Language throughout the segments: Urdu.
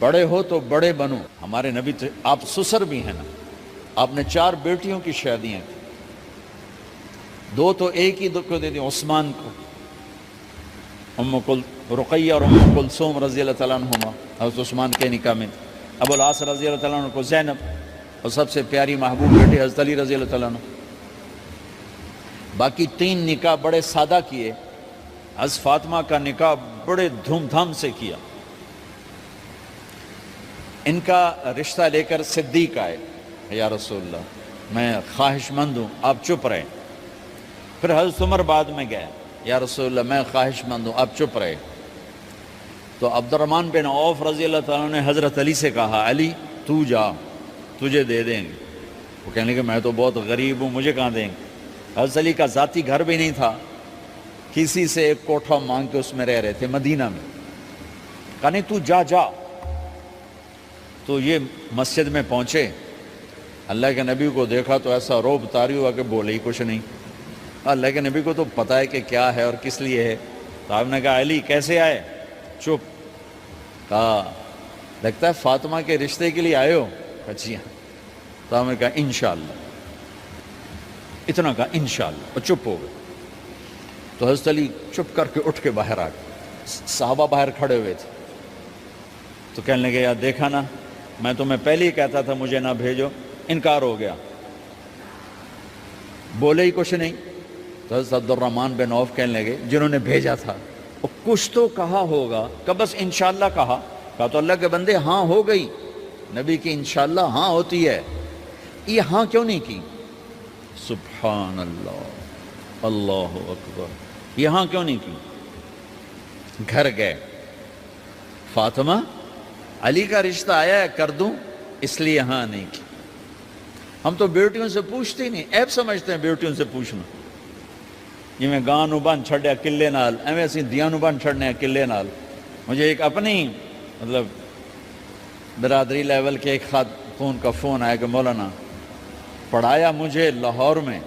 بڑے ہو تو بڑے بنو. ہمارے نبی تو آپ سسر بھی ہیں نا, آپ نے 4 بیٹیوں کی شادیاں کی, 2 تو ایک ہی کو دے دی عثمان کو, رقیہ اور کلثوم رضی اللہ تعالیٰ عنہما, حضرت عثمان کے نکاح میں. ابو العاص رضی اللہ تعالیٰ عنہ کو زینب, اور سب سے پیاری محبوب بیٹی حضرت علی رضی اللہ تعالیٰ عنہ. باقی 3 نکاح بڑے سادہ کیے. حضرت فاطمہ کا نکاح بڑے دھوم دھام سے کیا. ان کا رشتہ لے کر صدیق آئے, یا رسول اللہ میں خواہش مند ہوں, آپ چپ رہے. پھر حضرت عمر بعد میں گئے, یا رسول اللہ میں خواہش مند ہوں, آپ چپ رہے. تو عبد الرحمن بن عوف رضی اللہ تعالیٰ نے حضرت علی سے کہا, علی تو جا, تجھے دے دیں گے. وہ کہنے لگے میں تو بہت غریب ہوں, مجھے کہاں دیں گے. حضرت علی کا ذاتی گھر بھی نہیں تھا, کسی سے ایک کوٹھا مانگ کے اس میں رہ رہے تھے مدینہ میں. کہا نہیں تو جا جا. تو یہ مسجد میں پہنچے, اللہ کے نبی کو دیکھا تو ایسا روب طاری ہوا کہ بولے ہی کچھ نہیں. اللہ کے نبی کو تو پتہ ہے کہ کیا ہے اور کس لیے ہے. تو آپ نے کہا علی کیسے آئے؟ چپ. کہا لگتا ہے فاطمہ کے رشتے کے لیے آئے ہو. جی ہاں. تو آپ نے کہا انشاءاللہ, اتنا کہا انشاءاللہ, اور چپ ہو گئے. تو حضرت علی چپ کر کے اٹھ کے باہر آ گئے. صحابہ باہر کھڑے ہوئے تھے. تو کہنے لگے یار دیکھا نا, میں تمہیں پہلے ہی کہتا تھا مجھے نہ بھیجو, انکار ہو گیا, بولے ہی کچھ نہیں. تو حضرت عبد الرحمن بن عوف کہنے لگے جنہوں نے بھیجا تھا, کچھ تو کہا ہوگا, کہ بس انشاءاللہ کہا. کہا تو اللہ کے بندے ہاں ہو گئی, نبی کی انشاءاللہ ہاں ہوتی ہے, یہ ہاں کیوں نہیں کی؟ سبحان اللہ, اللہ اکبر, یہ ہاں کیوں نہیں کی؟ گھر گئے, فاطمہ علی کا رشتہ آیا ہے کر دوں, اس لیے ہاں نہیں کی. ہم تو بیٹیوں سے پوچھتے ہی نہیں, عیب سمجھتے ہیں بیٹیوں سے پوچھنا. جی میں گاں نو بن چھڑیا قلعے نال, ایویں اسی دیاں نو بن چھڑنے قلعے نال. مجھے ایک اپنی مطلب برادری لیول کے ایک خاتون کا فون آیا کہ مولانا پڑھایا مجھے لاہور میں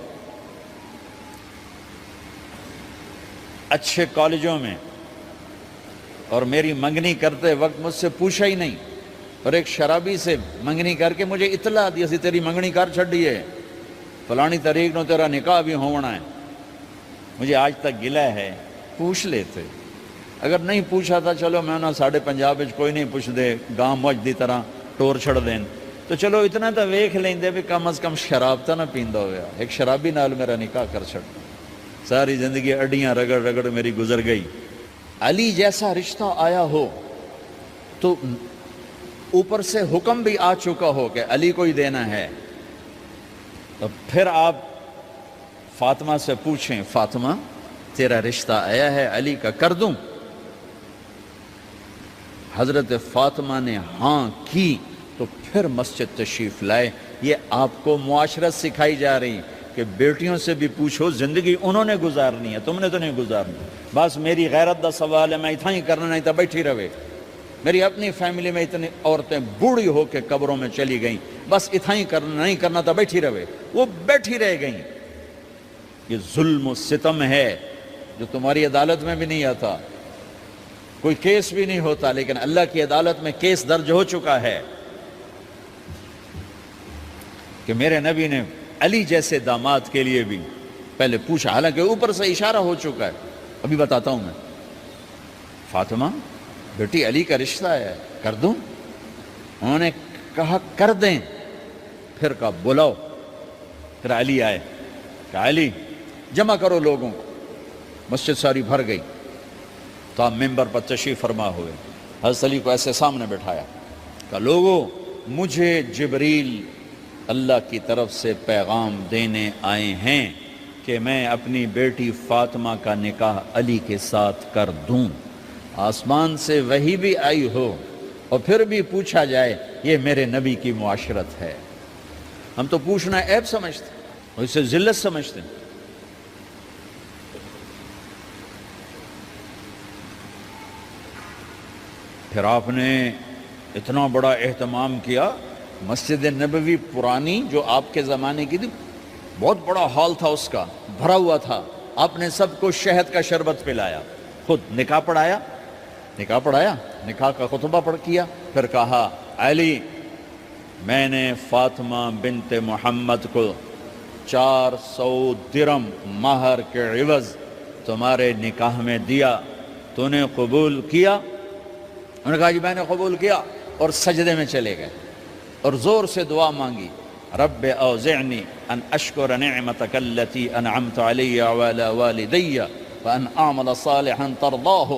اچھے کالجوں میں, اور میری منگنی کرتے وقت مجھ سے پوچھا ہی نہیں, اور ایک شرابی سے منگنی کر کے مجھے اطلاع دی سی تیری منگنی کر چھڑی ہے, فلانی تاریخ نو تیرا نکاح بھی ہونا ہے. مجھے آج تک گلہ ہے, پوچھ لیتے. اگر نہیں پوچھا تھا چلو میں نہ ساڑھے پنجاب کوئی نہیں پوچھ دے, گاں مجھ دی طرح ٹور چھڑ دین, تو چلو اتنا تو ویکھ لیندے بھی کم از کم شراب تا نہ پیندا ہویا. ایک شرابی نال میرا نکاح کر چھڑ, ساری زندگی اڈیاں رگڑ رگڑ میری گزر گئی. علی جیسا رشتہ آیا ہو تو اوپر سے حکم بھی آ چکا ہو کہ علی کو ہی دینا ہے, تو پھر آپ فاطمہ سے پوچھیں فاطمہ تیرا رشتہ آیا ہے علی کا کر دوں؟ حضرت فاطمہ نے ہاں کی تو پھر مسجد تشریف لائے. یہ آپ کو معاشرت سکھائی جا رہی کہ بیٹیوں سے بھی پوچھو, زندگی انہوں نے گزارنی ہے, تم نے تو نہیں گزارنی. بس میری غیرت دا سوال ہے, میں اتنا ہی کرنا نہیں تھا بیٹھی رہے. میری اپنی فیملی میں اتنی عورتیں بوڑھی ہو کے قبروں میں چلی گئیں, بس اتنا ہی کرنا نہیں کرنا تھا بیٹھی رہے. وہ بیٹھی رہ گئیں. یہ ظلم و ستم ہے جو تمہاری عدالت میں بھی نہیں آتا, کوئی کیس بھی نہیں ہوتا, لیکن اللہ کی عدالت میں کیس درج ہو چکا ہے کہ میرے نبی نے علی جیسے داماد کے لیے بھی پہلے پوچھا, حالانکہ اوپر سے اشارہ ہو چکا ہے. ابھی بتاتا ہوں میں. فاطمہ بیٹی علی کا رشتہ ہے کر دوں؟ انہوں نے کہا کر دیں. پھر کہا بلاؤ. پھر علی آئے, کہا علی جمع کرو لوگوں کو. مسجد ساری بھر گئی. تو آپ ممبر پر تشریف فرما ہوئے. حضرت علی کو ایسے سامنے بٹھایا, کہا لوگوں مجھے جبریل اللہ کی طرف سے پیغام دینے آئے ہیں کہ میں اپنی بیٹی فاطمہ کا نکاح علی کے ساتھ کر دوں. آسمان سے وحی بھی آئی ہو اور پھر بھی پوچھا جائے, یہ میرے نبی کی معاشرت ہے. ہم تو پوچھنا عیب سمجھتے اور اسے ذلت سمجھتے ہیں. پھر آپ نے اتنا بڑا اہتمام کیا. مسجد نبوی پرانی جو آپ کے زمانے کی تھی, بہت بڑا ہال تھا, اس کا بھرا ہوا تھا. آپ نے سب کو شہد کا شربت پلایا, خود نکاح پڑھایا, نکاح پڑھایا، نکاح کا خطبہ پڑھ کیا، پھر کہا علی میں نے فاطمہ بنت محمد کو 400 درم مہر کے عوض تمہارے نکاح میں دیا، تو نے قبول کیا؟ انہوں نے کہا جی میں نے قبول کیا، اور سجدے میں چلے گئے اور زور سے دعا مانگی، رب اوزعنی ان اشکر نعمتک التی انعمت علی وعلی والدی وان اعمل صالحا ترضاہ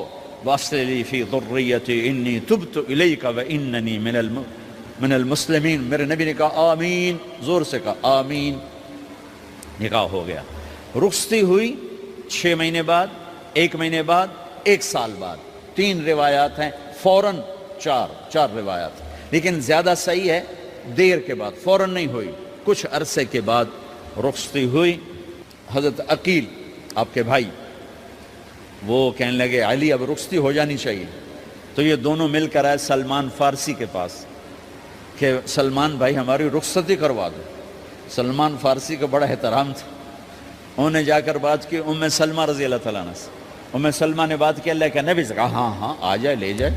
واصلح لی فی ذریتی انی تبت الیک واننی من المسلمین۔ میرے نبی نے کہا آمین، زور سے کہا آمین، نکاح ہو گیا۔ رخصتی ہوئی 6 مہینے بعد، 1 مہینے بعد، 1 سال بعد، 3 روایات ہیں، فوراً 4 روایات، لیکن زیادہ صحیح ہے دیر کے بعد، فوراً نہیں ہوئی، کچھ عرصے کے بعد رخصتی ہوئی۔ حضرت عقیل آپ کے بھائی وہ کہنے لگے علی اب رخصتی ہو جانی چاہیے، تو یہ دونوں مل کر آئے سلمان فارسی کے پاس کہ سلمان بھائی ہماری رخصتی کروا دو۔ سلمان فارسی کا بڑا احترام تھا، انہوں نے جا کر بات کی ام سلمہ رضی اللہ تعالیٰ عنہ سے۔ ام سلمہ نے بات کی اللہ کے نبی سے، کہا ہاں ہاں آ جائے، لے جائے،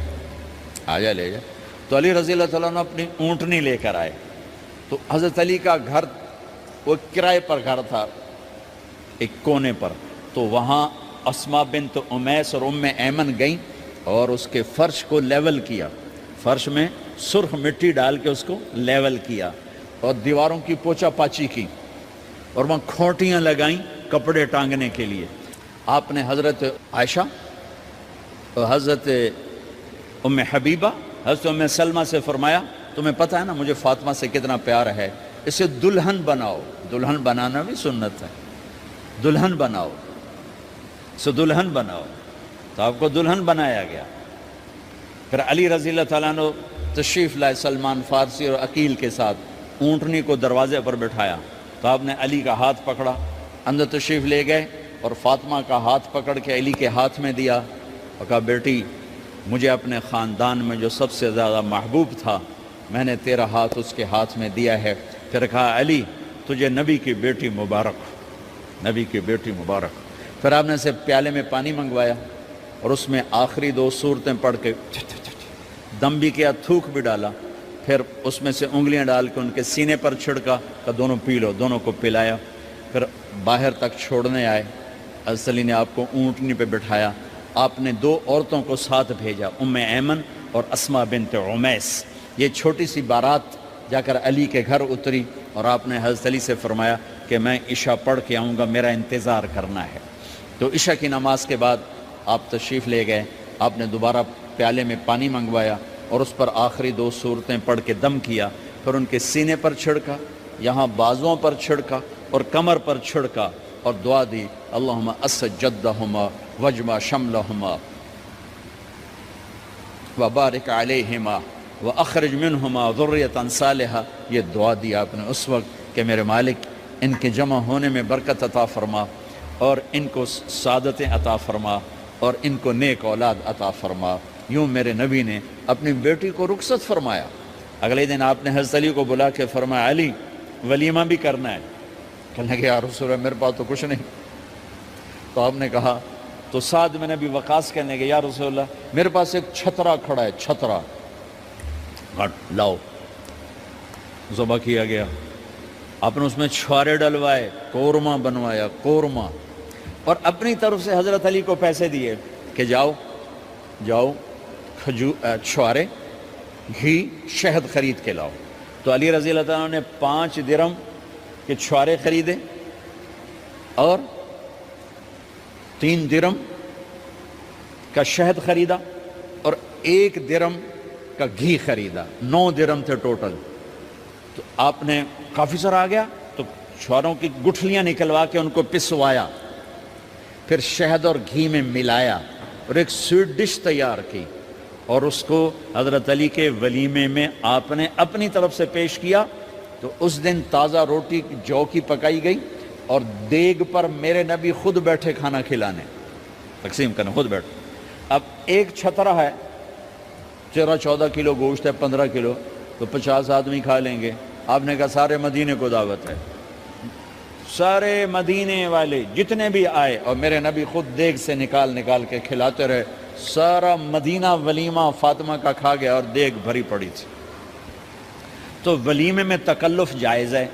آ جائے لے جائے۔ تو علی رضی اللہ تعالیٰ عنہ اپنی اونٹنی لے کر آئے، تو حضرت علی کا گھر وہ کرائے پر گھر تھا ایک کونے پر، تو وہاں اسماء بنت امیس اور ام ایمن گئیں اور اس کے فرش کو لیول کیا، فرش میں سرخ مٹی ڈال کے اس کو لیول کیا اور دیواروں کی پوچا پاچی کی اور وہاں کھوٹیاں لگائیں کپڑے ٹانگنے کے لیے۔ آپ نے حضرت عائشہ اور حضرت ام حبیبہ، حضرت ام سلمہ سے فرمایا تمہیں پتہ ہے نا مجھے فاطمہ سے کتنا پیار ہے، اسے دلہن بناؤ۔ دلہن بنانا بھی سنت ہے، دلہن بناؤ، اسے دلہن بناؤ، تو آپ کو دلہن بنایا گیا۔ پھر علی رضی اللہ تعالیٰ عنہ تشریف لائے سلمان فارسی اور عقیل کے ساتھ، اونٹنی کو دروازے پر بٹھایا، تو آپ نے علی کا ہاتھ پکڑا، اندر تشریف لے گئے اور فاطمہ کا ہاتھ پکڑ کے علی کے ہاتھ میں دیا اور کہا بیٹی مجھے اپنے خاندان میں جو سب سے زیادہ محبوب تھا میں نے تیرا ہاتھ اس کے ہاتھ میں دیا ہے۔ پھر کہا علی تجھے نبی کی بیٹی مبارک، نبی کی بیٹی مبارک۔ پھر آپ نے اسے پیالے میں پانی منگوایا اور اس میں آخری 2 سورتیں پڑھ کے دم بھی کیا، تھوک بھی ڈالا، پھر اس میں سے انگلیاں ڈال کے ان کے سینے پر چھڑکا کہ دونوں پی لو، دونوں کو پلایا۔ پھر باہر تک چھوڑنے آئے، حضرت علی نے آپ کو اونٹنی پہ بٹھایا، آپ نے 2 عورتوں کو ساتھ بھیجا، ام ایمن اور اسماء بنت امیس۔ یہ چھوٹی سی بارات جا کر علی کے گھر اتری اور آپ نے حضرت علی سے فرمایا کہ میں عشاء پڑھ کے آؤں گا، میرا انتظار کرنا ہے۔ تو عشاء کی نماز کے بعد آپ تشریف لے گئے، آپ نے دوبارہ پیالے میں پانی منگوایا اور اس پر آخری 2 سورتیں پڑھ کے دم کیا، پھر ان کے سینے پر چھڑکا، یہاں بازوؤں پر چھڑکا اور کمر پر چھڑکا اور دعا دی اللہم اسد جدہما وجمع شملہما وبارک علیہما واخرج منہما ذریۃ صالحہ۔ یہ دعا دی آپ نے اس وقت کہ میرے مالک ان کے جمع ہونے میں برکت عطا فرما اور ان کو سعادتیں عطا فرما اور ان کو نیک اولاد عطا فرما۔ یوں میرے نبی نے اپنی بیٹی کو رخصت فرمایا۔ اگلے دن آپ نے حضرت علی کو بلا کے فرمایا علی ولیمہ بھی کرنا ہے۔ کہنے لگے یا رسول اللہ میرے پاس تو کچھ نہیں۔ تو آپ نے کہا، تو سعد بن ابی وقاص کہنے لگے یا رسول اللہ میرے پاس ایک چھترا کھڑا ہے، چھترا لاؤ۔ ذبح کیا گیا، آپ نے اس میں چھوارے ڈلوائے، قورمہ بنوایا، قورمہ، اور اپنی طرف سے حضرت علی کو پیسے دیے کہ جاؤ چھوارے، گھی، شہد خرید کے لاؤ۔ تو علی رضی اللہ تعالیٰ نے 5 درم کے چھوارے خریدے اور 3 درم کا شہد خریدا اور 1 درم کا گھی خریدا، 9 درم تھے ٹوٹل۔ تو آپ نے کافی سارا آ گیا تو چھواروں کی گٹھلیاں نکلوا کے ان کو پسوایا، پھر شہد اور گھی میں ملایا اور ایک سویٹ ڈش تیار کی اور اس کو حضرت علی کے ولیمے میں آپ نے اپنی طرف سے پیش کیا۔ تو اس دن تازہ روٹی جو کی پکائی گئی اور دیگ پر میرے نبی خود بیٹھے کھانا کھلانے، تقسیم کرنے خود بیٹھے۔ اب ایک چھترا ہے، 13-14 کلو گوشت ہے، 15 کلو، تو 50 آدمی کھا لیں گے۔ آپ نے کہا سارے مدینے کو دعوت ہے، سارے مدینے والے جتنے بھی آئے، اور میرے نبی خود دیگ سے نکال کے کھلاتے رہے، سارا مدینہ ولیمہ فاطمہ کا کھا گیا اور دیگ بھری پڑی تھی۔ تو ولیمے میں تکلف جائز ہے،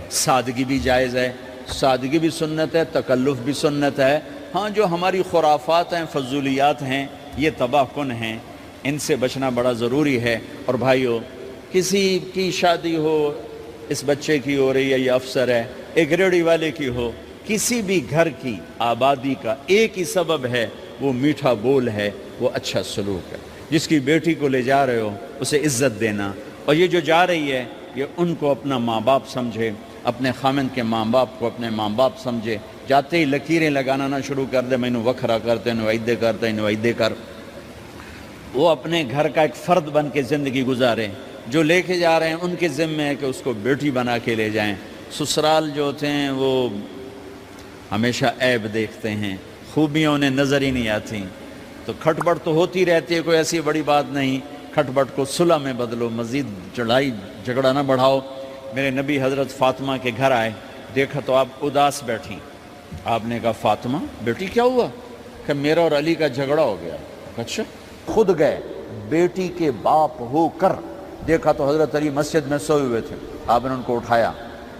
سادگی بھی جائز ہے، سادگی بھی سنت ہے، تکلف بھی سنت ہے۔ ہاں جو ہماری خرافات ہیں، فضولیات ہیں، یہ تباہ کن ہیں، ان سے بچنا بڑا ضروری ہے۔ اور بھائیو، کسی کی شادی ہو، اس بچے کی ہو رہی ہے، یہ افسر ہے، ایک ریڑھی والے کی ہو، کسی بھی گھر کی آبادی کا ایک ہی سبب ہے، وہ میٹھا بول ہے، وہ اچھا سلوک ہے۔ جس کی بیٹی کو لے جا رہے ہو اسے عزت دینا، اور یہ جو جا رہی ہے یہ ان کو اپنا ماں باپ سمجھے، اپنے خامن کے ماں باپ کو اپنے ماں باپ سمجھے۔ جاتے ہی لکیریں لگانا نہ شروع کر دے، مینوں وکھرا کرتے نوائدے کرتے نوائدے کر۔ وہ اپنے گھر کا ایک فرد بن کے زندگی گزاریں۔ جو لے کے جا رہے ہیں ان کے ذمہ ہے کہ اس کو بیٹی بنا کے لے جائیں۔ سسرال جو ہوتے ہیں وہ ہمیشہ عیب دیکھتے ہیں، خوبیاں انہیں نظر ہی نہیں آتی۔ تو کھٹ بٹ تو ہوتی رہتی ہے، کوئی ایسی بڑی بات نہیں، کھٹ بٹ کو صلح میں بدلو، مزید لڑائی جھگڑا نہ بڑھاؤ۔ میرے نبی حضرت فاطمہ کے گھر آئے، دیکھا تو آپ اداس بیٹھی۔ آپ نے کہا فاطمہ بیٹی کیا ہوا؟ کہ میرا اور علی کا جھگڑا ہو گیا۔ اچھا؟ خود گئے بیٹی کے باپ ہو کر، دیکھا تو حضرت علی مسجد میں سوئے ہوئے تھے۔ آپ نے ان کو اٹھایا،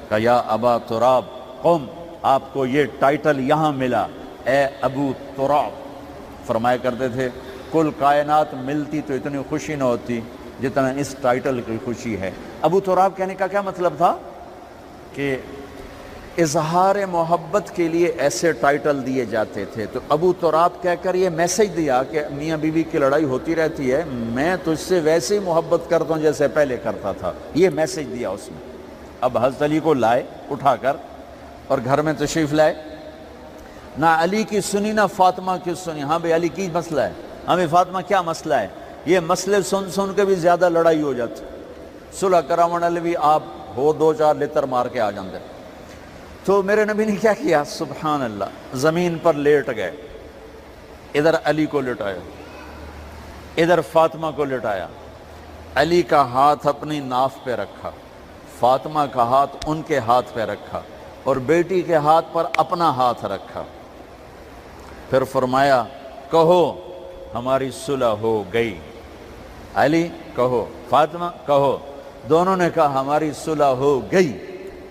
کہا یا ابا تراب قم، آپ کو یہ ٹائٹل یہاں ملا، اے ابو تراب۔ فرمایا کرتے تھے کل کائنات ملتی تو اتنی خوشی نہ ہوتی جتنا اس ٹائٹل کی خوشی ہے۔ ابو تراب کہنے کا کیا مطلب تھا؟ کہ اظہار محبت کے لیے ایسے ٹائٹل دیے جاتے تھے۔ تو ابو تراب کہہ کر یہ میسج دیا کہ میاں بیوی کی لڑائی ہوتی رہتی ہے، میں تجھ سے ویسے ہی محبت کرتا ہوں جیسے پہلے کرتا تھا، یہ میسج دیا اس نے۔ اب حضرت علی کو لائے اٹھا کر اور گھر میں تشریف لائے، نہ علی کی سنی نہ فاطمہ کی سنی۔ ہاں بھئی علی کی مسئلہ ہے، ہاں بھئی فاطمہ کیا مسئلہ ہے؟ یہ مسئلے سن سن کے بھی زیادہ لڑائی ہو جاتی۔ صلح کراون والے بھی آپ ہو دو چار لتر مار کے آ جاندے۔ تو میرے نبی نے کیا کیا؟ سبحان اللہ، زمین پر لیٹ گئے، ادھر علی کو لٹایا، ادھر فاطمہ کو لٹایا، علی کا ہاتھ اپنی ناف پہ رکھا، فاطمہ کا ہاتھ ان کے ہاتھ پہ رکھا، اور بیٹی کے ہاتھ پر اپنا ہاتھ رکھا۔ پھر فرمایا کہو ہماری صلح ہو گئی۔ علی کہو، فاطمہ کہو۔ دونوں نے کہا ہماری صلح ہو گئی۔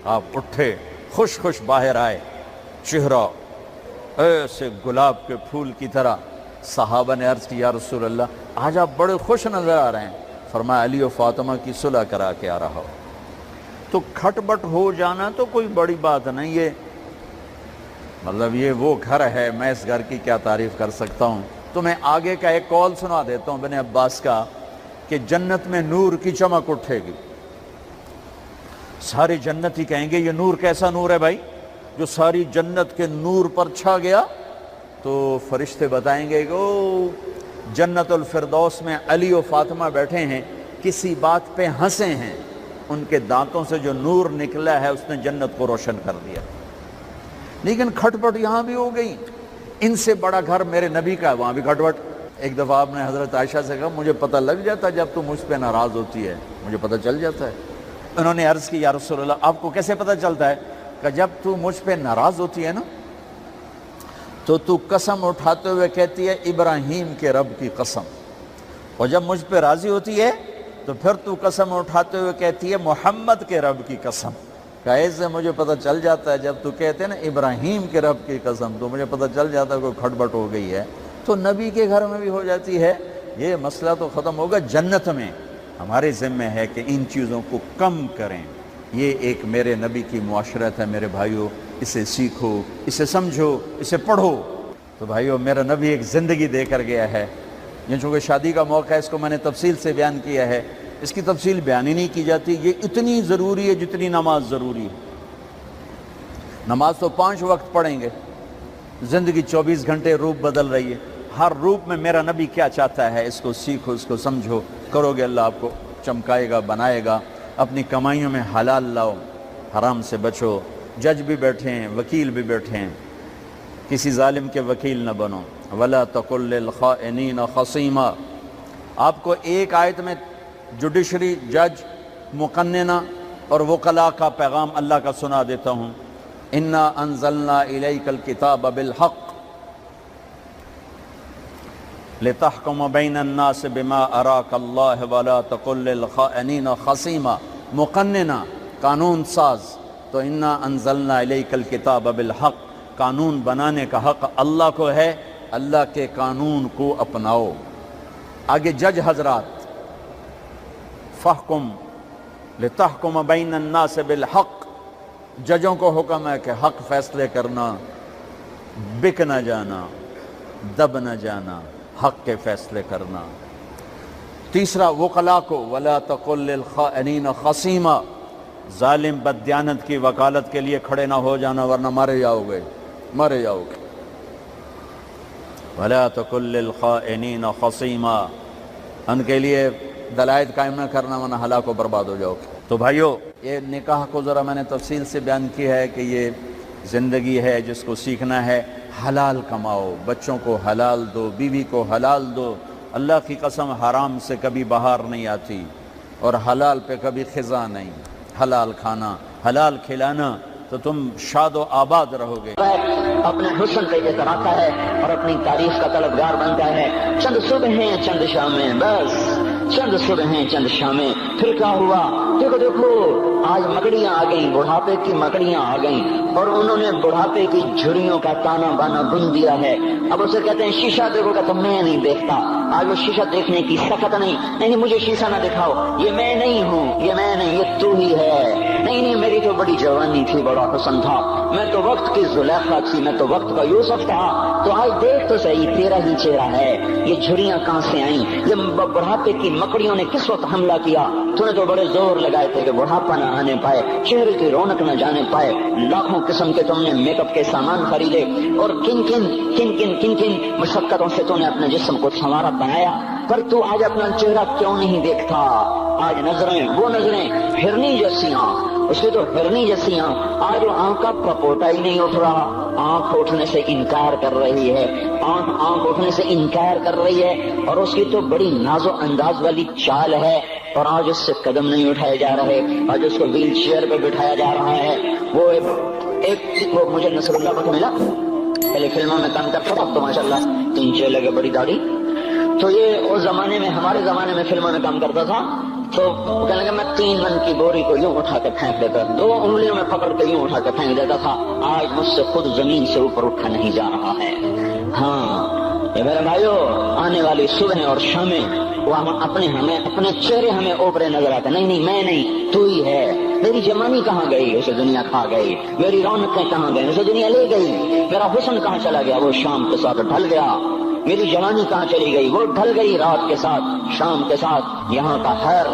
آپ اٹھے، خوش خوش باہر آئے، چہرہ ایسے گلاب کے پھول کی طرح۔ صحابہ نے عرض کی یا رسول اللہ آج آپ بڑے خوش نظر آ رہے ہیں۔ فرمایا علی و فاطمہ کی صلح کرا کے آ رہا ہو۔ تو کھٹ بٹ ہو جانا تو کوئی بڑی بات نہیں ہے، مطلب یہ وہ گھر ہے، میں اس گھر کی کیا تعریف کر سکتا ہوں۔ تو میں آگے کا ایک قول سنا دیتا ہوں ابن عباس کا، کہ جنت میں نور کی چمک اٹھے گی۔ سارے جنتی کہیں گے یہ نور کیسا نور ہے بھائی جو ساری جنت کے نور پر چھا گیا؟ تو فرشتے بتائیں گے کہ او جنت الفردوس میں علی و فاطمہ بیٹھے ہیں، کسی بات پہ ہنسے ہیں، ان کے دانتوں سے جو نور نکلا ہے اس نے جنت کو روشن کر دیا۔ لیکن کھٹ پٹ یہاں بھی ہو گئی۔ ان سے بڑا گھر میرے نبی کا ہے، وہاں بھی کھٹ پٹ۔ ایک دفعہ آپ نے حضرت عائشہ سے کہا مجھے پتہ لگ جاتا جب تو مجھ پہ ناراض ہوتی ہے، مجھے پتہ چل جاتا ہے۔ انہوں نے عرض کی یا رسول اللہ آپ کو کیسے پتہ چلتا ہے؟ کہ جب تو مجھ پہ ناراض ہوتی ہے نا تو قسم اٹھاتے ہوئے کہتی ہے ابراہیم کے رب کی قسم، اور جب مجھ پہ راضی ہوتی ہے تو پھر تو قسم اٹھاتے ہوئے کہتی ہے محمد کے رب کی قسم۔ کہ ایسے مجھے پتہ چل جاتا ہے جب تو کہتے ہیں نا ابراہیم کے رب کی قسم، تو مجھے پتہ چل جاتا ہے کوئی کھٹ بٹ ہو گئی ہے۔ تو نبی کے گھر میں بھی ہو جاتی ہے، یہ مسئلہ تو ختم ہوگا جنت میں۔ ہمارے ذمہ ہے کہ ان چیزوں کو کم کریں۔ یہ ایک میرے نبی کی معاشرت ہے میرے بھائیوں، اسے سیکھو، اسے سمجھو، اسے پڑھو۔ تو بھائیوں میرا نبی ایک زندگی دے کر گیا ہے، یہ چونکہ شادی کا موقع ہے اس کو میں نے تفصیل سے بیان کیا ہے، اس کی تفصیل بیان ہی نہیں کی جاتی۔ یہ اتنی ضروری ہے جتنی نماز ضروری ہے۔ نماز تو 5 وقت پڑھیں گے، زندگی 24 گھنٹے روپ بدل رہی ہے، ہر روپ میں میرا نبی کیا چاہتا ہے اس کو سیکھو، اس کو سمجھو، کرو گے اللہ آپ کو چمکائے گا، بنائے گا۔ اپنی کمائیوں میں حلال لاؤ، حرام سے بچو۔ جج بھی بیٹھے ہیں، وکیل بھی بیٹھے ہیں، کسی ظالم کے وکیل نہ بنو۔ وَلَا تَقُلْ لِلْخَائِنِينَ خَصِيمًا۔ آپ کو ایک آیت میں جوڈیشری، جج، مقننہ اور وکلاء کا پیغام اللہ کا سنا دیتا ہوں۔ إِنَّا أَنزَلْنَا إِلَيْكَ الْكِتَابَ بِالْحَقِّ لتحکم بین الناس بما اراک اللہ ولا تقل للخائنین خصیما، مقننہ قانون ساز، تو انا انزلنا الیک الکتاب بالحق، قانون بنانے کا حق اللہ کو ہے، اللہ کے قانون کو اپناؤ۔ آگے جج حضرات، فحکم لتحکم بین الناس بالحق، ججوں کو حکم ہے کہ حق فیصلے کرنا، بک نہ جانا، دب نہ جانا، حق کے فیصلے کرنا۔ تیسرا وکلاء کو ولا تقل للخائنین خصیما، ظالم بددیانت کی وکالت کے لیے کھڑے نہ ہو جانا ورنہ مارے جاؤ گے، مارے جاؤ گے۔ ولا تقل للخائنین خصیما، ان کے لیے دلائل قائم نہ کرنا ورنہ ہلاک و برباد ہو جاؤ گے۔ تو بھائیو، یہ نکاح کو ذرا میں نے تفصیل سے بیان کی ہے کہ یہ زندگی ہے جس کو سیکھنا ہے۔ حلال کماؤ، بچوں کو حلال دو، بیوی کو حلال دو۔ اللہ کی قسم حرام سے کبھی بہار نہیں آتی اور حلال پہ کبھی خزاں نہیں۔ حلال کھانا، حلال کھلانا تو تم شاد و آباد رہو گے۔ اپنے حسن پہ اتراتا ہے اور اپنی تعریف کا طلبگار بنتا ہے۔ چند صبح ہیں چند شامیں، بس چند صبح ہیں چند شامیں، پھر کیا ہوا؟ دیکھو دیکھو، آج مکڑیاں آ گئیں، بڑھاپے کی مکڑیاں آ گئیں اور انہوں نے بڑھاپے کی جھریوں کا تانا بانا بن دیا ہے۔ اب اسے کہتے ہیں شیشہ دیکھو گا تو میں نہیں دیکھتا۔ آج وہ شیشہ دیکھنے کی سخت نہیں مجھے شیشہ نہ دکھاؤ، یہ میں نہیں ہوں، یہ میں نہیں، یہ تو ہی ہے۔ نہیں میری تو بڑی جوانی تھی، بڑا حسن تھا، میں تو وقت کی زلیخا تھی، میں تو وقت کا یوسف تھا۔ تو آج دیکھ تو صحیح، تیرا ہی چہرہ ہے۔ یہ جھریاں کہاں سے آئیں؟ یہ بڑھاپے کی مکڑیوں نے کس وقت حملہ کیا؟ تو نے تو بڑے زور لگائے تھے کہ بڑھاپا نہ آنے پائے، چہرے کی رونق نہ جانے پائے، لاکھوں قسم کے تم نے میک اپ کے سامان خریدے اور کن کن مشقتوں سے تو نے اپنے جسم کو سنوارا بنایا، پر تو آج اپنا چہرہ کیوں نہیں دیکھتا؟ آج نظریں، وہ نظریں ہرنی جیسیاں، اس کی تو ہرنی جیسیاں، آج وہ آنکھ کا پپوٹا ہی نہیں اٹھ رہا، آنکھ اٹھنے سے انکار کر رہی ہے، آنکھ اٹھنے سے انکار کر رہی ہے، اور اس کی تو بڑی ناز و انداز والی چال ہے، اور آج اس سے قدم نہیں اٹھائے جا رہے، آج اس کو ویل چیئر پہ بٹھایا جا رہا ہے۔ وہ مجھے نصر اللہ بٹ ملا، پہلے فلموں میں کام کرتا تھا، تو ماشاءاللہ 3 لگے بڑی داڑھی، تو یہ اس زمانے میں، ہمارے زمانے میں فلموں میں کام کرتا تھا، تو کہنے لگا میں 3 من کی بوری کو یوں اٹھا کے پھینک دیتا، 2 انگلیوں میں پکڑ کے یوں اٹھا کے پھینک دیتا تھا، آج مجھ سے خود زمین سے اوپر اٹھا نہیں جا رہا ہے۔ ہاں یہ میرے بھائیو، آنے والی صبح اور شامیں وہ اپنے چہرے ہمیں اوپرے نظر آتے، نہیں میں نہیں، تو ہی ہے۔ میری جوانی کہاں گئی؟ اسے دنیا کھا گئی۔ میری رونقیں کہاں گئی؟ اسے دنیا لے گئی۔ میرا حسن کہاں چلا گیا؟ وہ شام کے ساتھ ڈھل گیا۔ میری جوانی کہاں چلی گئی؟ وہ ڈھل گئی رات کے ساتھ، شام کے ساتھ۔ یہاں کا ہر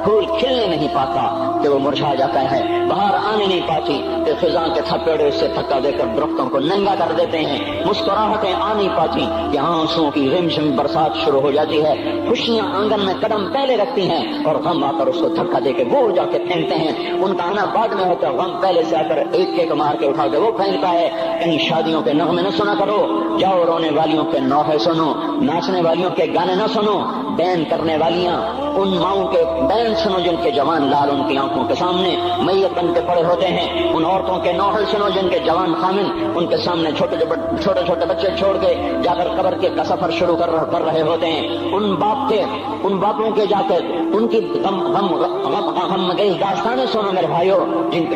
پھول کھلنے نہیں پاتا کہ وہ مرجھا جاتا ہے، باہر آنے نہیں پاتی کہ خزاں کے تھپیڑے اس سے دھکا دے کر درختوں کو ننگا کر دیتے ہیں، مسکراہٹیں آ نہیں پاتی کہ آنسوؤں کی رمجم برسات شروع ہو جاتی ہے، خوشیاں آنگن میں قدم پہلے رکھتی ہیں اور غم آ کر اس کو دھکا دے کے وہ جا کے پھینکتے ہیں۔ ان کا آنا بعد میں ہوتا ہے، غم پہلے سے آ کر ایک مار کے اٹھا کے وہ پھینکتا ہے۔ کہیں شادیوں کے نغمے نہ سنا کرو، جاؤ رونے والیوں کے نوحے سنو، ناچنے والیوں کے گانے نہ سنو، بین کرنے والیاں ان ماؤں کے بین سنو جن کے جوان لال ان کی آنکھوں کے سامنے میت بن کے پڑے ہوتے ہیں، ان عورتوں کے نوحل سنو جن کے جوان خامن ان کے سامنے چھوٹے چھوٹے بچے چھوڑ کے جا کر قبر کے کا سفر شروع کر رہے ہوتے ہیں، ان باپوں کے جا کر ان کی غم گئی داستانیں سنو میرے بھائیو،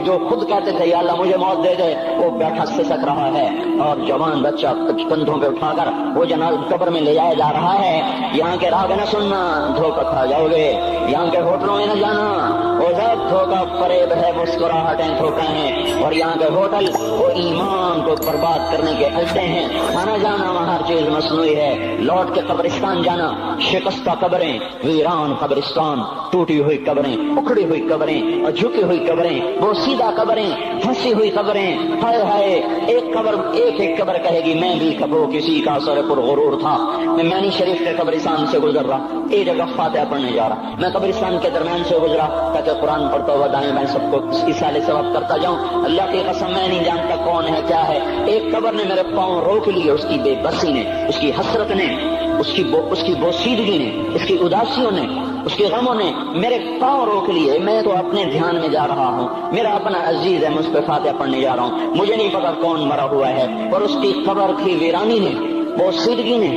جو خود کہتے تھے یا اللہ مجھے موت دے دے، وہ بیٹھا سسک رہا ہے اور جوان بچہ کندھوں پہ اٹھا کر وہ جنازہ قبر میں لے جایا جا رہا ہے۔ یہاں کے راگ نہ سننا، دھوکہ کھا جاؤ گے، یہاں کے ہوٹلوں میں نہ جانا، وہ سب دھوکہ فریب ہے، مسکراہٹیں دھوکہ ہیں، اور یہاں کے ہوٹل وہ ایمان کو برباد کرنے کے اڈے ہیں، کھانا جانا وہاں ہر چیز مصنوعی ہے، لوٹ کے قبرستان جانا، شکستہ قبریں، ویران قبرستان، ٹوٹی ہوئی قبریں، اکھڑی ہوئی قبریں اور جھکی ہوئی قبریں، وہ سیدھا قبریں، پھنسی ہوئی قبریں، ہائے ہائے، ایک قبر کہے گی میں بھی کبو کسی کا سر پر غرور تھا، میں مینی شریف کے قبرستان سے گزر رہا، ایک جگہ فاتحہ پڑھنے جا رہا، میں قبرستان کے درمیان سے گزرا تاکہ قرآن پڑھتا ہوا دائیں بائیں سب کو اصالے ثواب کرتا جاؤں، اللہ کی قسم میں نہیں جانتا کون ہے کیا ہے، ایک قبر نے میرے پاؤں روک لیے، اس کی بے بسی نے، اس کی حسرت نے، اس کی بوسیدگی نے، اس کی اداسیوں نے، اس کے غموں نے میرے پاؤں روک لیے، میں تو اپنے دھیان میں جا رہا ہوں، میرا اپنا عزیز ہے، مجھ پہ فاتحہ پڑھنے جا رہا ہوں، مجھے نہیں پتا کون مرا ہوا ہے، اور اس کی قبر کی ویرانی نے، بوسیدگی نے،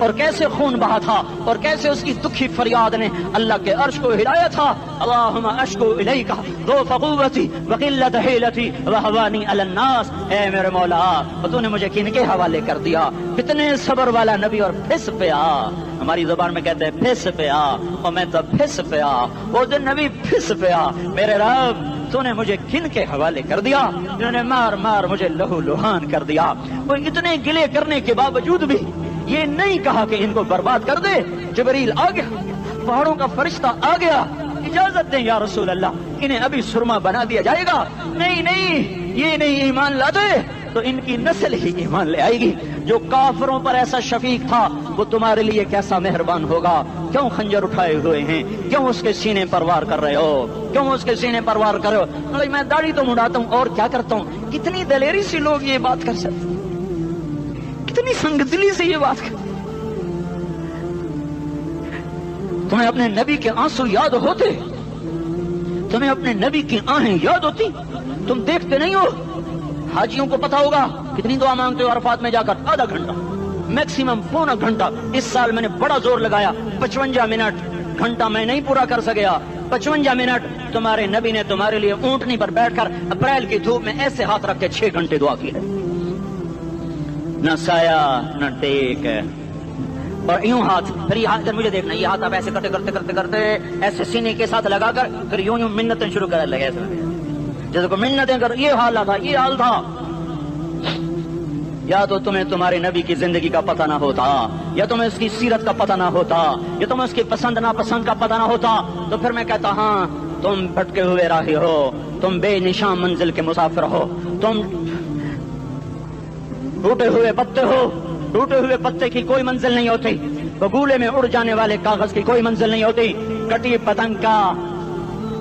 اور کیسے خون بہا تھا اور کیسے اس کی دکھی فریاد نے اللہ کے عرش کو ہلایا تھا. اللہم اشکو الیک ضعف قوتی وقلت حیلتی وہوانی علی الناس. اے میرے مولا تو نے مجھے کن کے حوالے کر دیا. کتنے صبر والا نبی اور پھس پیا. ہماری زبان میں کہتے ہیں پھس پیا اور میں تو پھس پیا. وہ دن نبی پھس پیا. میرے رب تو نے مجھے کن کے حوالے کر دیا جنہوں نے مار مار مجھے لہو لہان کر دیا. وہ اتنے گلے کرنے کے باوجود بھی یہ نہیں کہا کہ ان کو برباد کر دے. جبریل آ گیا, پہاڑوں کا فرشتہ آ گیا, اجازت دیں یا رسول اللہ انہیں ابھی سرما بنا دیا جائے گا. نہیں نہیں یہ نہیں ایمان لاتے تو ان کی نسل ہی ایمان لے آئے گی. جو کافروں پر ایسا شفیق تھا وہ تمہارے لیے کیسا مہربان ہوگا. کیوں خنجر اٹھائے ہوئے ہیں, کیوں اس کے سینے پر وار کر رہے ہو, کیوں اس کے سینے پر وار کر رہے ہو. میں داڑھی تو مڑاتا ہوں اور کیا کرتا ہوں. کتنی دلیری سے لوگ یہ بات کر سکتے, کتنی سنگدلی سے یہ بات کر. تمہیں اپنے نبی کے آنسو یاد ہوتے, تمہیں اپنے نبی کی آہیں یاد ہوتی. تم دیکھتے نہیں ہو. حاجیوں کو پتا ہوگا کتنی دعا مانگتے ہو عرفات میں جا کر. آدھا گھنٹہ میکسیمم پونا گھنٹہ. اس سال میں نے بڑا زور لگایا 55 منٹ. گھنٹہ میں نہیں پورا کر سکیا. 55 منٹ تمہارے نبی نے تمہارے لیے اونٹنی پر بیٹھ کر اپریل کی دھوپ میں ایسے ہاتھ رکھ کے 6 گھنٹے دعا کی ہے. نہ سایہ نہ ٹیک اور یوں ہاتھ. پھر یہ ہاتھ مجھے دیکھنا, یہ ہاتھ آپ ایسے کرتے کرتے کرتے کرتے ایسے سینے کے ساتھ لگا کر پھر یوں یوں منتیں شروع کر لگے جیسے کو منتیں کر. یہ حال تھا, یہ حال تھا. یا تو تمہیں تمہارے نبی کی زندگی کا پتہ نہ ہوتا, یا تمہیں اس کی سیرت کا پتہ نہ ہوتا, یا تمہیں اس کی پسند ناپسند کا پتہ نہ ہوتا. تو پھر میں کہتا ہاں تم بھٹکے ہوئے راہی ہو, تم بے نشان منزل کے مسافر ہو, تم ٹوٹے ہوئے پتے ہو. ٹوٹے ہوئے پتے کی کوئی منزل نہیں ہوتی. بگولے میں اڑ جانے والے کاغذ کی کوئی منزل نہیں ہوتی. کٹی پتنگ کا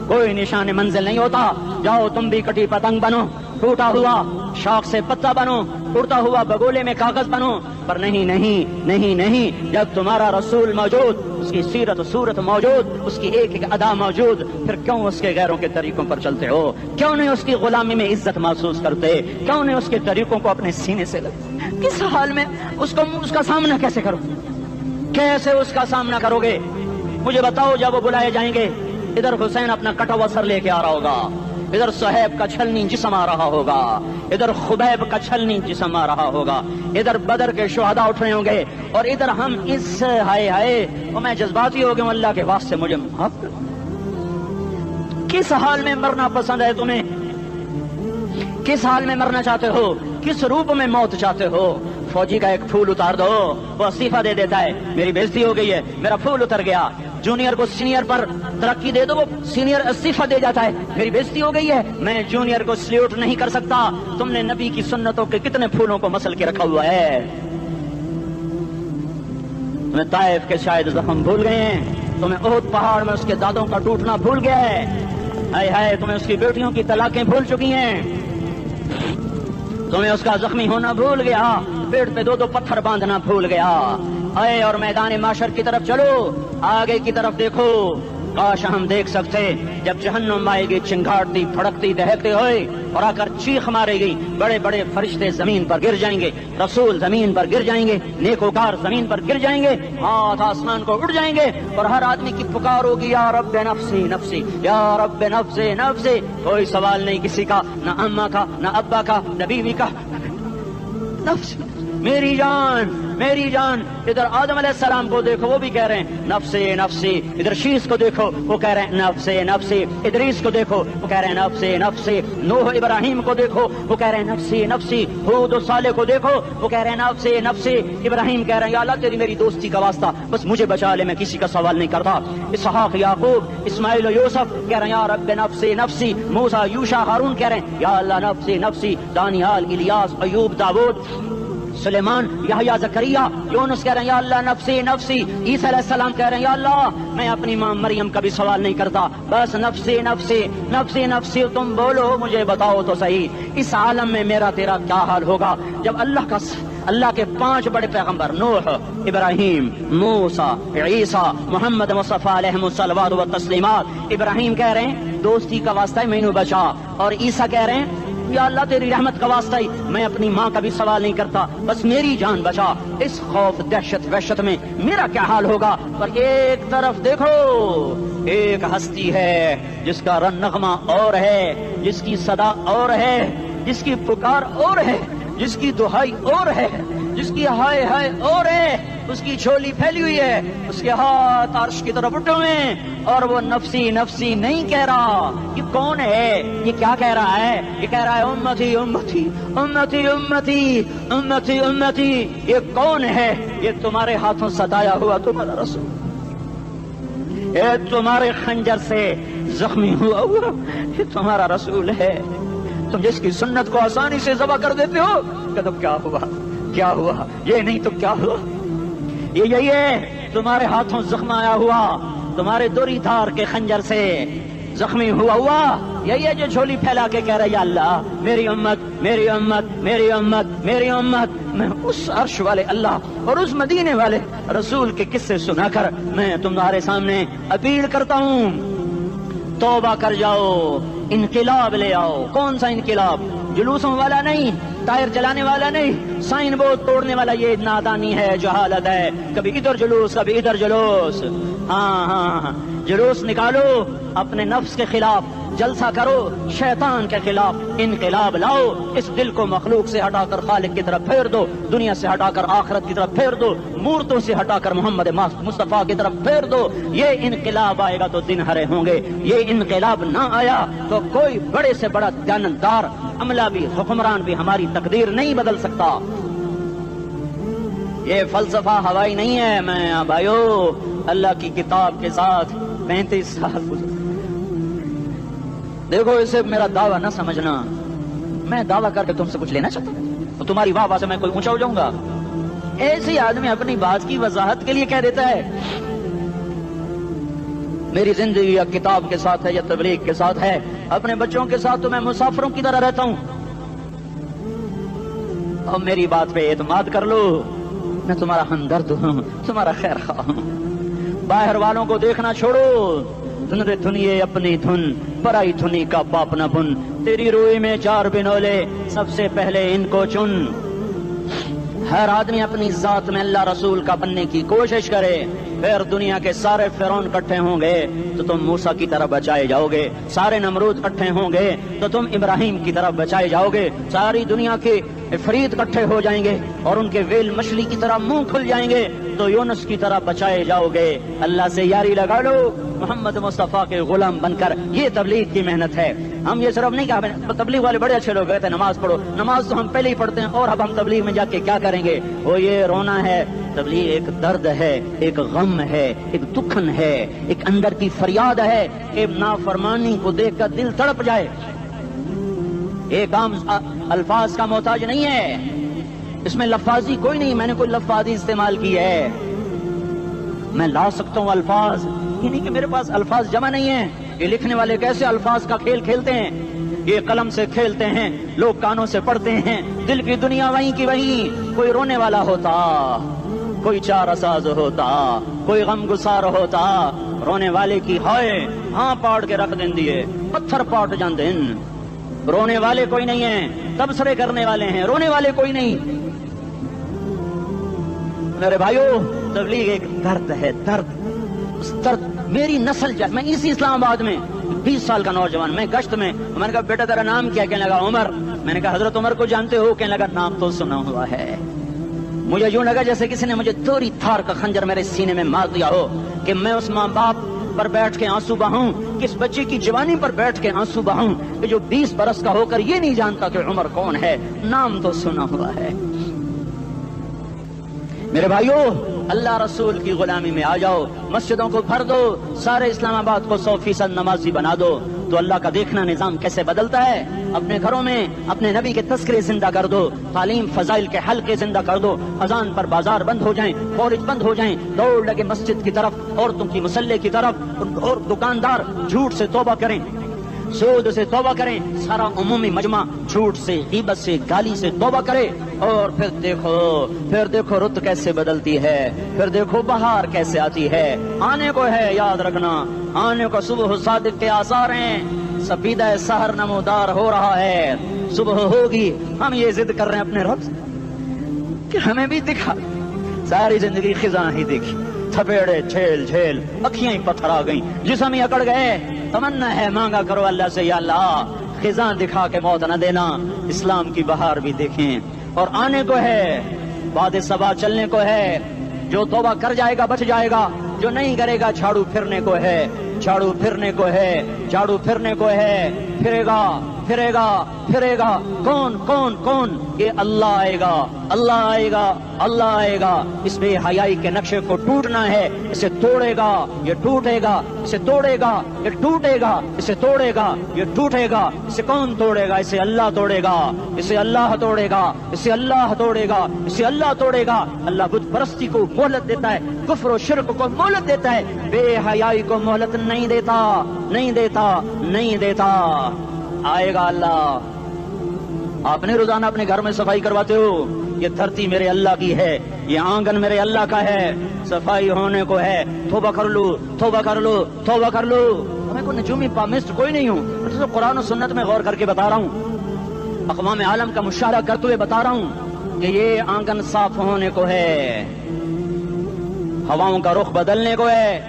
کوئی نشان منزل نہیں ہوتا. جاؤ تم بھی کٹی پتنگ بنو, ٹوٹا ہوا شاخ سے پتا بنو, اڑتا ہوا بگولے میں کاغذ بنو. پر نہیں نہیں نہیں نہیں, جب تمہارا رسول موجود, اس کی سیرت صورت موجود, اس کی ایک ایک ادا موجود, پھر کیوں اس کے غیروں کے طریقوں پر چلتے ہو؟ کیوں نہیں اس کی غلامی میں عزت محسوس کرتے؟ کیوں نہیں اس کے طریقوں کو اپنے سینے سے لگتے؟ کس حال میں اس کا سامنا کیسے کرو, کیسے اس کا سامنا کرو گے؟ مجھے بتاؤ. جب وہ بلائے جائیں گے, ادھر حسین اپنا کٹا ہوا سر لے کے آ رہا ہوگا, ادھر صہیب کا چھلنی جسم آ رہا ہوگا, ادھر خبیب کا چھلنی جسم آ رہا ہوگا, ادھر بدر کے شہداء اٹھ رہے ہوں گے, اور ادھر ہم اس ہائے ہائے اور میں جذباتی ہو گیا, اللہ کے واسطے مجھے معاف کر. کس حال میں مرنا پسند ہے تمہیں؟ کس حال میں مرنا چاہتے ہو؟ کس روپ میں موت چاہتے ہو؟ فوجی کا ایک پھول اتار دو, وہ استعفیٰ دے دیتا ہے, میری بےزتی ہو گئی ہے, میرا پھول اتر گیا. جونیئر کو سینئر پر ترقی دے دو, وہ سینئر استعفیٰ دے جاتا ہے, میری بےزتی ہو گئی ہے, میں جونیئر کو سلیوٹ نہیں کر سکتا. تم نے نبی کی سنتوں کے کتنے پھولوں کو مسل کے رکھا ہوا ہے. تمہیں طائف کے شاید زخم بھول گئے ہیں, تمہیں احد پہاڑ میں اس کے دادوں کا ٹوٹنا بھول گیا ہے, ہائے ہائے تمہیں اس کی بیٹیوں کی طلاقیں بھول چکی ہیں, تمہیں اس کا زخمی ہونا بھول گیا, پیٹ پہ 2 پتھر باندھنا بھول گیا. آئے اور میدان معاشر کی طرف چلو, آگے کی طرف دیکھو. کاش ہم دیکھ سکتے جب جہنم آئے گی چنگھاڑتی پھڑکتی دہکتے ہوئے اور آ کر چیخ مارے گی, بڑے بڑے فرشتے زمین پر گر جائیں گے, رسول زمین پر گر جائیں گے, نیکوکار زمین پر گر جائیں گے, ہاتھ آسمان کو اڑ جائیں گے, اور ہر آدمی کی پکار ہوگی یا رب نفسی نفسی, یا رب نفسی نفسی. کوئی سوال نہیں کسی کا, نہ اماں کا, نہ ابا کا, نہ بیوی کا. نفس میری جان, میری جان. ادھر آدم علیہ السلام کو دیکھو, وہ بھی کہہ رہے ہیں نفسی نفسی. ادھر شیس کو دیکھو, وہ کہہ رہے ہیں نفسی نفسی. ادریس کو دیکھو, وہ کہہ رہے ہیں نفسی نفسی. نوح ابراہیم کو دیکھو, وہ کہہ رہے ہیں نفسی نفسی. ہود و صالح کو دیکھو, وہ کہہ رہے ہیں نفسی نفسی. ابراہیم کہہ رہے ہیں یا اللہ تیری میری دوستی کا واسطہ, بس مجھے بچا لے, میں کسی کا سوال نہیں کرتا. اسحاق یعقوب اسماعیل و یوسف کہہ رہے ہیں یا رب نفسی نفسی. موسیٰ یوشع ہارون کہہ رہے ہیں یا اللہ نفسی نفسی. دانیال الیاس ایوب داؤد سلیمان یحییٰ زکریا یونس کہہ رہے ہیں یا اللہ نفسی نفسی. عیسیٰ علیہ السلام کہہ رہے ہیں یا اللہ میں اپنی ماں مریم کا بھی سوال نہیں کرتا, بس نفسی نفسی نفسی نفسی. تم بولو, مجھے بتاؤ تو صحیح, اس عالم میں میرا تیرا کیا حال ہوگا جب اللہ کے 5 بڑے پیغمبر نوح, ابراہیم, موسیٰ, عیسیٰ, محمد مصطفیٰ علیہ الصلوات و تسلیمات. ابراہیم کہہ رہے ہیں دوستی کا واسطہ ہے مینو بچا, اور عیسیٰ کہہ رہے ہیں یا اللہ تیری رحمت کا واسطہ ہی میں اپنی ماں کا بھی سوال نہیں کرتا، بس میری جان بچا۔ اس خوف دہشت وحشت میں میرا کیا حال ہوگا؟ پر ایک طرف دیکھو، ایک ہستی ہے جس کا رن نغمہ اور ہے، جس کی صدا اور ہے، جس کی پکار اور ہے، جس کی دہائی اور ہے، جس کی ہائے ہائے اور ہے، اس کی جھولی پھیلی ہوئی ہے، اس کے ہاتھ عرش کی طرف اٹھے ہوئے ہیں، اور وہ نفسی نفسی نہیں کہہ رہا۔ یہ کون ہے؟ یہ کیا کہہ رہا ہے؟ یہ کہہ رہا ہے امتی امتی امتی امتی امتی امتی۔ یہ کون ہے؟ یہ تمہارے ہاتھوں ستایا ہوا تمہارا رسول، یہ تمہارے خنجر سے زخمی ہوا ہوا یہ تمہارا رسول ہے۔ تم جس کی سنت کو آسانی سے ذبح کر دیتے ہو، کہ تو کیا ہوا کیا ہوا، یہ نہیں تو کیا ہوا؟ یہ یہی ہے تمہارے ہاتھوں زخم آیا ہوا، تمہارے دوری دھار کے خنجر سے زخمی ہوا یہی ہے جو جھولی پھیلا کے کہہ رہا ہے یا اللہ میری امت میری امت میری امت میری امت۔ میں اس عرش والے اللہ اور اس مدینے والے رسول کے قصے سنا کر میں تمہارے سامنے اپیل کرتا ہوں، توبہ کر جاؤ، انقلاب لے آؤ۔ کون سا انقلاب؟ جلوسوں والا نہیں، ٹائر چلانے والا نہیں، سائن بورڈ توڑنے والا یہ نادانی ہے، جہالت ہے۔ کبھی ادھر جلوس کبھی ادھر جلوس۔ ہاں جلوس نکالو، اپنے نفس کے خلاف جلسہ کرو، شیطان کے خلاف انقلاب لاؤ۔ اس دل کو مخلوق سے ہٹا کر خالق کی طرف پھیر دو، دنیا سے ہٹا کر آخرت کی طرف پھیر دو، مورتوں سے ہٹا کر محمد مصطفیٰ کی طرف پھیر دو۔ یہ انقلاب آئے گا تو دن ہرے ہوں گے، یہ انقلاب نہ آیا تو کوئی بڑے سے بڑا دیانتدار عملہ بھی حکمران بھی ہماری تقدیر نہیں بدل سکتا۔ یہ فلسفہ ہوائی نہیں ہے۔ میں بھائیو اللہ کی کتاب کے ساتھ 35 سال گزرے۔ دیکھو اسے میرا دعویٰ نہ سمجھنا، میں دعویٰ کر کے تم سے کچھ لینا چاہتا ہوں تو تمہاری واہ واہ سے میں کوئی اونچا ہو جاؤں گا؟ ایسے آدمی اپنی بات کی وضاحت کے لیے کہہ دیتا ہے میری زندگی یا کتاب کے ساتھ ہے یا تبلیغ کے ساتھ ہے، اپنے بچوں کے ساتھ تو میں مسافروں کی طرح رہتا ہوں، اور میری بات پہ اعتماد کر لو، میں تمہارا ہمدرد ہوں، تمہارا خیر خواہ ہوں۔ باہر والوں کو دیکھنا چھوڑو، دھن رے دھنیے اپنی دھن، پرائی دھنی کا پاپ نہ بن، تیری روئی میں 4 بنولے سب سے پہلے ان کو چن۔ ہر آدمی اپنی ذات میں اللہ رسول کا بننے کی کوشش کرے، پھر دنیا کے سارے فرعون اکٹھے ہوں گے تو تم موسیٰ کی طرف بچائے جاؤ گے، سارے نمرود اکٹھے ہوں گے تو تم ابراہیم کی طرف بچائے جاؤ گے، ساری دنیا کے فرید اکٹھے ہو جائیں گے اور ان کے ویل مچھلی کی طرح منہ کھل جائیں گے تو یونس کی طرح بچائے جاؤ گے۔ اللہ سے یاری لگا لو، محمد مصطفیٰ کے غلام بن کر۔ یہ تبلیغ کی محنت ہے۔ ہم یہ صرف نہیں کہا تبلیغ والے بڑے اچھے لوگ کہتے ہیں نماز پڑھو، نماز تو ہم پہلے ہی پڑھتے ہیں، اور اب ہم تبلیغ میں جا کے کیا کریں گے؟ وہ یہ رونا ہے۔ تبلیغ ایک درد ہے، ایک غم ہے، ایک دکھن ہے، ایک اندر کی فریاد ہے کہ نافرمانی کو دیکھ کر دل تڑپ جائے۔ ایک عام الفاظ کا محتاج نہیں ہے، اس میں لفاظی کوئی نہیں، میں نے کوئی لفاظی استعمال کی ہے، میں لا سکتا ہوں الفاظ، یہ نہیں کہ میرے پاس الفاظ جمع نہیں ہیں۔ یہ لکھنے والے کیسے الفاظ کا کھیل کھیلتے ہیں، یہ قلم سے کھیلتے ہیں، لوگ کانوں سے پڑھتے ہیں، دل کی دنیا وہیں کی وہیں۔ کوئی رونے والا ہوتا، کوئی چار اساز ہوتا، کوئی غم گسار ہوتا، رونے والے کی ہائے ہاں پاڑ کے رکھ دیں دیے، پتھر پاٹ جان دن۔ رونے والے کوئی نہیں ہیں، تبصرے کرنے والے ہیں، رونے والے کوئی نہیں۔ میرے بھائیو تبلیغ ایک درد ہے، درد، اس درد میری نسل میں اسی اسلام آباد میں 20 سال کا نوجوان، میں گشت میں نے کہا بیٹا تیرا نام کیا؟ کہنے لگا عمر۔ میں نے کہا حضرت عمر کو جانتے ہو؟ کہنے لگا نام تو سنا ہوا ہے۔ مجھے یوں لگا جیسے کسی نے مجھے دوری تھار کا خنجر میرے سینے میں مار دیا ہو کہ میں اس ماں باپ پر بیٹھ کے آنسو بہاؤں، کس بچے کی جوانی پر بیٹھ کے آنسو بہاؤں کہ جو 20 برس کا ہو کر یہ نہیں جانتا کہ عمر کون ہے، نام تو سنا ہوا ہے۔ میرے بھائیو اللہ رسول کی غلامی میں آ جاؤ، مسجدوں کو بھر دو، سارے اسلام آباد کو 100% نمازی بنا دو، تو اللہ کا دیکھنا نظام کیسے بدلتا ہے۔ اپنے گھروں میں اپنے نبی کے تذکرے زندہ کر دو، تعلیم فضائل کے حلقے زندہ کر دو، اذان پر بازار بند ہو جائیں، کالج بند ہو جائیں، دوڑ لگے مسجد کی طرف، عورتوں کی مصلے کی طرف، اور دکاندار جھوٹ سے توبہ کریں، سود سے توبہ کریں، سارا عمومی مجمع جھوٹ سے، غیبت سے، گالی سے توبہ کرے، اور پھر دیکھو رت کیسے بدلتی ہے، پھر دیکھو بہار کیسے آتی ہے۔ آنے کو ہے، یاد رکھنا، آنے کو صبح صادق کے آثار ہیں، سپیدہ سحر نمودار ہو رہا ہے، صبح ہوگی ہم یہ ضد کر رہے ہیں اپنے رب سے کہ ہمیں بھی دکھا. ساری زندگی خزاں ہی دیکھی, تھپیڑے جھیل جھیل, اکھیاں ہی پتھر آ گئیں, جسم ہی اکڑ گئے. تمنا ہے مانگا کرو اللہ سے, یا اللہ خزاں دکھا کے موت نہ دینا, اسلام کی بہار بھی دیکھیں. اور آنے کو ہے, بعد صبا چلنے کو ہے. جو توبہ کر جائے گا بچ جائے گا, جو نہیں کرے گا جھاڑو پھرنے کو ہے, جھاڑو پھرنے کو ہے, جھاڑو پھرنے کو ہے. پھرے گا پھرے گا پھرے گا. کون کون کون؟ یہ اللہ آئے گا, اللہ آئے گا, اللہ آئے گا. اس بے حیائی کے نقشے کو ٹوٹنا ہے. اسے توڑے گا یہ ٹوٹے گا, اسے توڑے گا یہ ٹوٹے گا, اسے توڑے گا یہ ٹوٹے گا. اسے کون توڑے گا؟ اسے اللہ توڑے گا, اسے اللہ توڑے گا, اسے اللہ توڑے گا, اسے اللہ توڑے گا. اللہ بت پرستی کو مہلت دیتا ہے, کفر و شرک کو مہلت دیتا ہے, بے حیائی کو مہلت نہیں دیتا, نہیں دیتا, نہیں دیتا. آئے گا اللہ. آپ نے روزانہ اپنے گھر میں صفائی کرواتے ہو, یہ دھرتی میرے اللہ کی ہے, یہ آنگن میرے اللہ کا ہے, صفائی ہونے کو ہے. توبہ کر لو, توبہ کر لو, توبہ کر لو. میں کوئی نجومی پامسٹ کوئی نہیں ہوں, میں تو قرآن و سنت میں غور کر کے بتا رہا ہوں, اقوام عالم کا مشاہدہ کرتے ہوئے بتا رہا ہوں کہ یہ آنگن صاف ہونے کو ہے, ہواؤں کا رخ بدلنے کو ہے,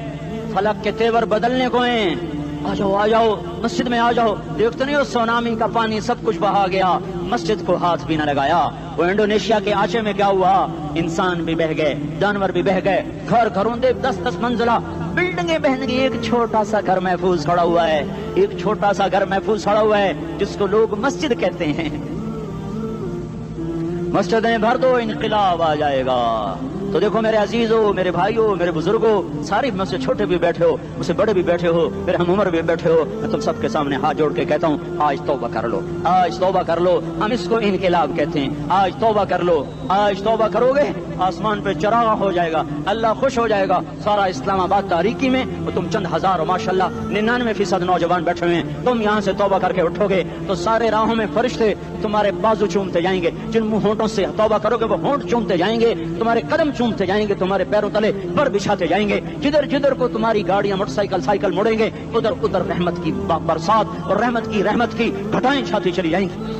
فلک کے تیور بدلنے کو ہیں. آ جاؤ آ جاؤ, مسجد میں آ جاؤ. دیکھتے نہیں ہو سونامی کا پانی سب کچھ بہا گیا, مسجد کو ہاتھ بھی نہ لگایا. وہ انڈونیشیا کے آچے میں کیا ہوا, انسان بھی بہ گئے, جانور بھی بہ گئے, گھر گھروں دے 10-10 منزلہ بلڈنگیں بہن گئی. ایک چھوٹا سا گھر محفوظ کھڑا ہوا ہے, ایک چھوٹا سا گھر محفوظ کھڑا ہوا ہے جس کو لوگ مسجد کہتے ہیں. مسجدیں بھر دو انقلاب آ جائے گا. تو دیکھو میرے عزیزو, میرے بھائیو, میرے بزرگو, ساری مجھ سے چھوٹے بھی بیٹھے ہو, مجھ سے بڑے بھی بیٹھے ہو, میرے ہم عمر بھی بیٹھے ہو, میں تم سب کے سامنے ہاتھ جوڑ کے کہتا ہوں آج توبہ کر لو, آج توبہ کر لو. ہم اس کو انقلاب کہتے ہیں. آج توبہ کر لو, آج توبہ کرو گے آسمان پہ چراغ ہو جائے گا, اللہ خوش ہو جائے گا. سارا اسلام آباد تاریکی میں تم چند ہزار, ماشاءاللہ 99% نوجوان بیٹھے ہوئے ہیں. تم یہاں سے توبہ کر کے اٹھو گے تو سارے راہوں میں فرشتے تمہارے بازو چومتے جائیں گے. جن ہونٹوں سے توبہ کرو گے وہ ہونٹ چومتے جائیں گے, تمہارے قدم چومتے جائیں گے, تمہارے پیروں تلے پر بچھاتے جائیں گے. جدھر جدھر کو تمہاری گاڑیاں موٹر سائیکل سائیکل مڑیں گے, ادھر ادھر رحمت کی برسات اور رحمت کی گھٹائیں چھاتی چلی جائیں گی.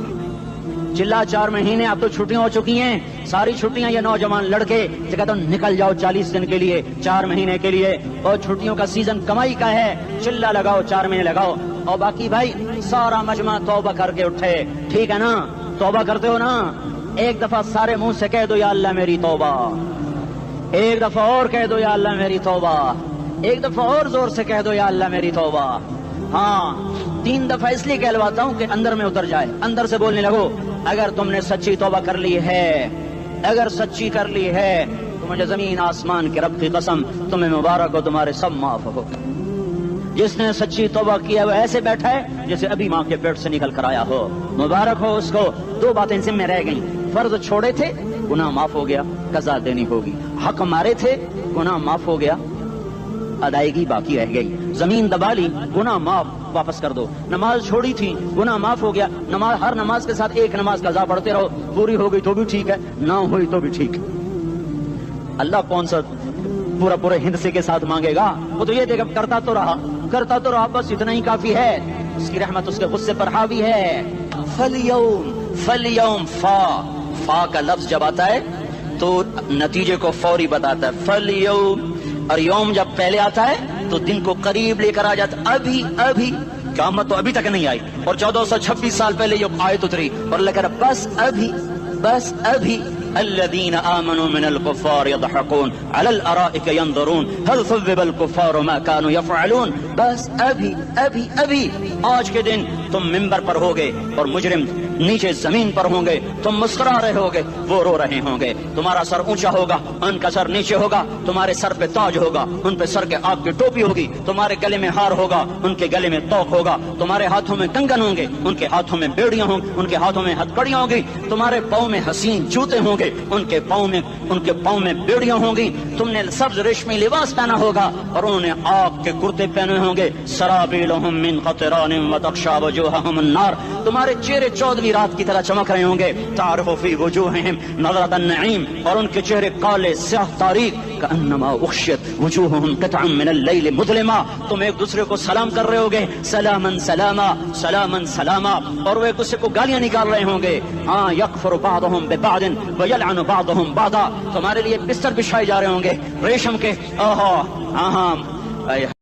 چلا 4 مہینے اب تو چھٹیاں ہو چکی ہیں, ساری چھٹیاں یہ نوجوان لڑکے کہتے ہیں نکل جاؤ 40 دن کے لیے, 4 مہینے کے لیے, اور چھٹیوں کا سیزن کمائی کا ہے, چلا لگاؤ 4 مہینے لگاؤ. اور باقی بھائی سارا مجمع توبہ کر کے اٹھے, ٹھیک ہے نا؟ توبہ کرتے ہو نا؟ ایک دفعہ سارے منہ سے کہہ دو یا اللہ میری توبہ, ایک دفعہ اور کہہ دو یا اللہ میری توبہ, ایک دفعہ اور زور سے کہہ دو یا اللہ میری توبہ. ہاں 3 دفعہ اس لیے کہلواتا ہوں کہ اندر میں اتر جائے, اندر سے بولنے لگو. اگر تم نے سچی توبہ کر لی ہے, اگر سچی کر لی ہے تو مجھے زمین آسمان کے رب کی قسم تمہیں مبارک ہو, تمہارے سب معاف ہو. جس نے سچی توبہ کیا وہ ایسے بیٹھا ہے جیسے ابھی ماں کے پیٹ سے نکل کر آیا ہو, مبارک ہو اس کو. 2 باتیں ذمہ رہ گئیں, فرض چھوڑے تھے گناہ معاف ہو گیا, قضا دینی ہوگی. حق مارے تھے گناہ معاف ہو گیا, ادائیگی باقی رہ گئی. زمین دبا لی گناہ معاف, واپس کر دو. نماز چھوڑی تھی گناہ معاف ہو گیا, نماز ہر نماز کے ساتھ ایک نماز قضا پڑھتے رہو, پوری ہو گئی تو بھی ٹھیک ہے, نہ ہوئی تو بھی ٹھیک. اللہ کون سا پورے ہندسے کے ساتھ مانگے گا؟ وہ تو یہ دیکھ کرتا تو رہا, بس اتنا ہی کافی ہے. اس کی رحمت اس کے غصے پر حاوی ہے. فلیوم فا کا لفظ جب آتا ہے تو نتیجے کو فوری بتاتا ہے. فلیوم, اور یوم جب پہلے آتا ہے تو دن کو قریب لے کر آ جاتا. ابھی قیامت تو ابھی تک نہیں آئی, اور 1426 سال پہلے یہ آیت اتری, اور اللہ کہہ رہا بس ابھی الذين آمنوا من الكفار يضحكون على الارائك ينظرون هل ثوب الكفار ما كانوا يفعلون. بس ابھی آج کے دن تم منبر پر ہوگے اور مجرم نیچے زمین پر ہوں گے, تم مسکرا رہے ہوگے, وہ رو رہے ہوں گے. تمہارا سر اونچا ہوگا, ان کا سر نیچے ہوگا. تمہارے سر پہ تاج ہوگا, ان پہ سر کے آپ کی ٹوپی ہوگی. تمہارے گلے میں ہار ہوگا, ان کے گلے میں توق ہوگا. تمہارے ہاتھوں میں کنگن ہوں گے, ان کے ہاتھوں میں بیڑیاں ہوں گی, ان کے ہاتھوں میں ہتھکڑیاں ہوں گی. تمہارے پاؤں میں حسین جوتے ہوں گے, ان کے پاؤں میں بیڑیاں ہوں گی. تم نے سبز ریشمی لباس پہنا ہوگا اور انہوں نے آگ کے کرتے پہنے ہوں گے. سرابیلہم من قطران وتغشی وجوہہم النار. تمہارے چہرے 14 والی رات کی طرح چمک رہے ہوں گے. تعرف فی وجوہہم نظرۃ النعیم, اور ان کے چہرے کالے سیاہ تاریک, کانما اغشیت وجوہہم قطعا من اللیل مظلما, تم ایک دوسرے کو سلام کر رہے ہوگے, سلامن سلاما سلامن سلاما, اور وہ ایک دوسرے کو گالیاں نکال رہے ہوں گے. ہاں یکفر بعضہم ببعض ویلعن بعضہم بعضا, تمہارے لیے بستر بچھائے جا رہے ہوں گے ریشم کے. آہا